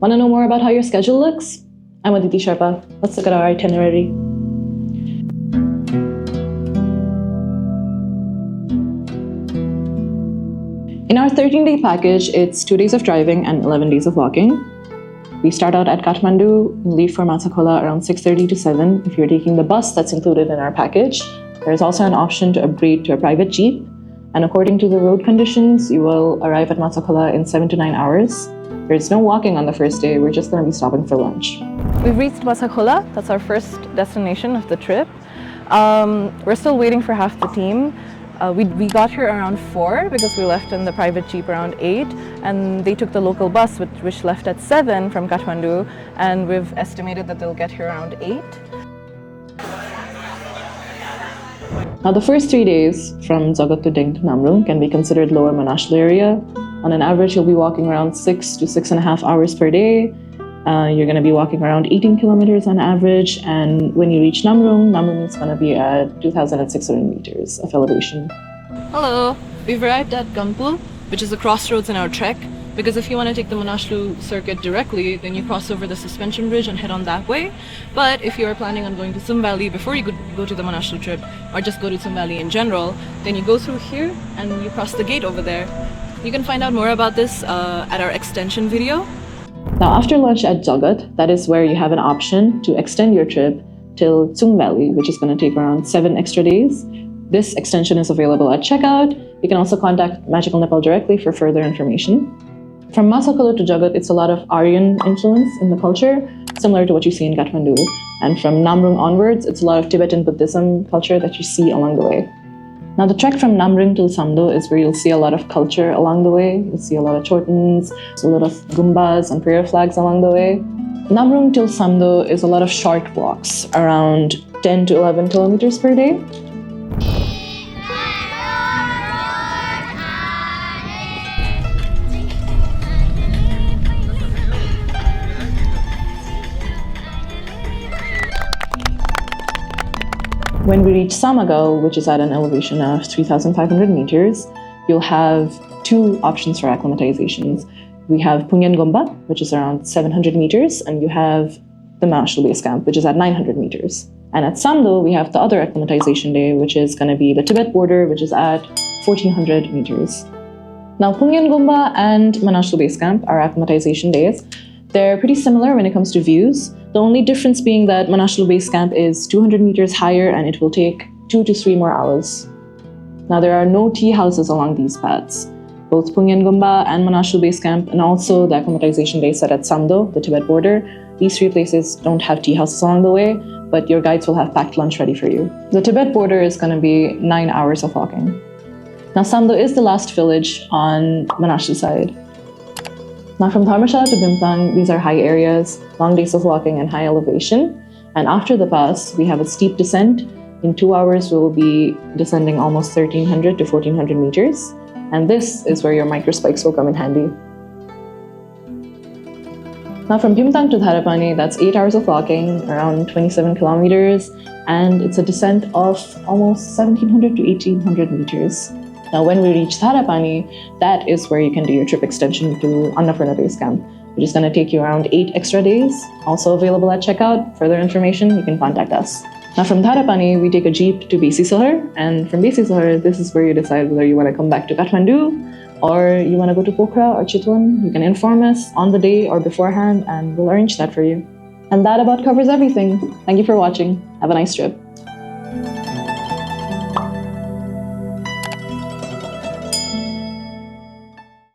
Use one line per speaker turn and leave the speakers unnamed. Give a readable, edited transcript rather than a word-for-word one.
Want to know more about how your schedule looks? I'm Aditi Sharpa. Let's look at our itinerary. In our 13-day package, it's 2 days of driving and 11 days of walking. We start out at Kathmandu and leave for Machha Khola around 6:30 to 7. If you're taking the bus that's included in our package, there's also an option to upgrade to a private jeep. And according to the road conditions, you will arrive at Machha Khola in 7 to 9 hours. There's no walking on the first day. We're just going to be stopping for lunch. We've reached Machha Khola. That's our first destination of the trip. We're still waiting for half the team. We got here around 4 because we left in the private jeep around 8, and they took the local bus which left at 7 from Kathmandu, and we've estimated that they'll get here around 8. Now the first 3 days from Jagat to Namrung can be considered lower Manaslu area. On an average, you'll be walking around 6 to 6.5 hours per day. You're going to be walking around 18 kilometers on average, and when you reach Namrung is going to be at 2,600 meters of elevation.
Hello, we've arrived at Gampul, which is a crossroads in our trek, because if you want to take the Manaslu Circuit directly, then you cross over the suspension bridge and head on that way. But if you are planning on going to Sum Valley before you go to the Manaslu trip, or just go to Sum Valley in general, then you go through here and you cross the gate over there. You can find out more about this at our extension video.
Now after lunch at Jagat, that is where you have an option to extend your trip till Sum Valley, which is going to take around 7 extra days. This extension is available at checkout. You can also contact Magical Nepal directly for further information. From Machha Khola to Jagat, it's a lot of Aryan influence in the culture, similar to what you see in Kathmandu. And from Namrung onwards, it's a lot of Tibetan Buddhism culture that you see along the way. Now the trek from Namrung to Samdo is where you'll see a lot of culture along the way. You'll see a lot of chortens, a lot of gumbas and prayer flags along the way. Namrung till Samdo is a lot of short walks, around 10 to 11 kilometers per day. When we reach Samagaon, which is at an elevation of 3,500 meters, you'll have 2 options for acclimatizations. We have Pungyan Gomba, which is around 700 meters, and you have the Manaslu Base Camp, which is at 900 meters. And at Samdo, we have the other acclimatization day, which is going to be the Tibet border, which is at 1,400 meters. Now, Pungyan Gomba and Manaslu Base Camp are acclimatization days. They're pretty similar when it comes to views. The only difference being that Manaslu Base Camp is 200 meters higher and it will take 2 to 3 more hours. Now there are no tea houses along these paths. Both Pungyan Gomba and Manaslu Base Camp, and also the acclimatization day set at Samdo, the Tibet border, these 3 places don't have tea houses along the way, but your guides will have packed lunch ready for you. The Tibet border is going to be 9 hours of walking. Now Samdo is the last village on Manaslu side. Now from Dharmasala to Bhimtang, these are high areas, long days of walking and high elevation. And after the pass, we have a steep descent. In 2 hours, we'll be descending almost 1,300 to 1,400 meters. And this is where your microspikes will come in handy. Now from Bhimtang to Dharapani, that's 8 hours of walking, around 27 kilometers. And it's a descent of almost 1,700 to 1,800 meters. Now, when we reach Dharapani, that is where you can do your trip extension to Annapurna Base Camp, which is going to take you around 8 extra days. Also available at checkout. Further information, you can contact us. Now, from Dharapani, we take a jeep to Besi, and from Besi, this is where you decide whether you want to come back to Kathmandu or you want to go to Pokhara or Chitwan. You can inform us on the day or beforehand, and we'll arrange that for you. And that about covers everything. Thank you for watching. Have a nice trip.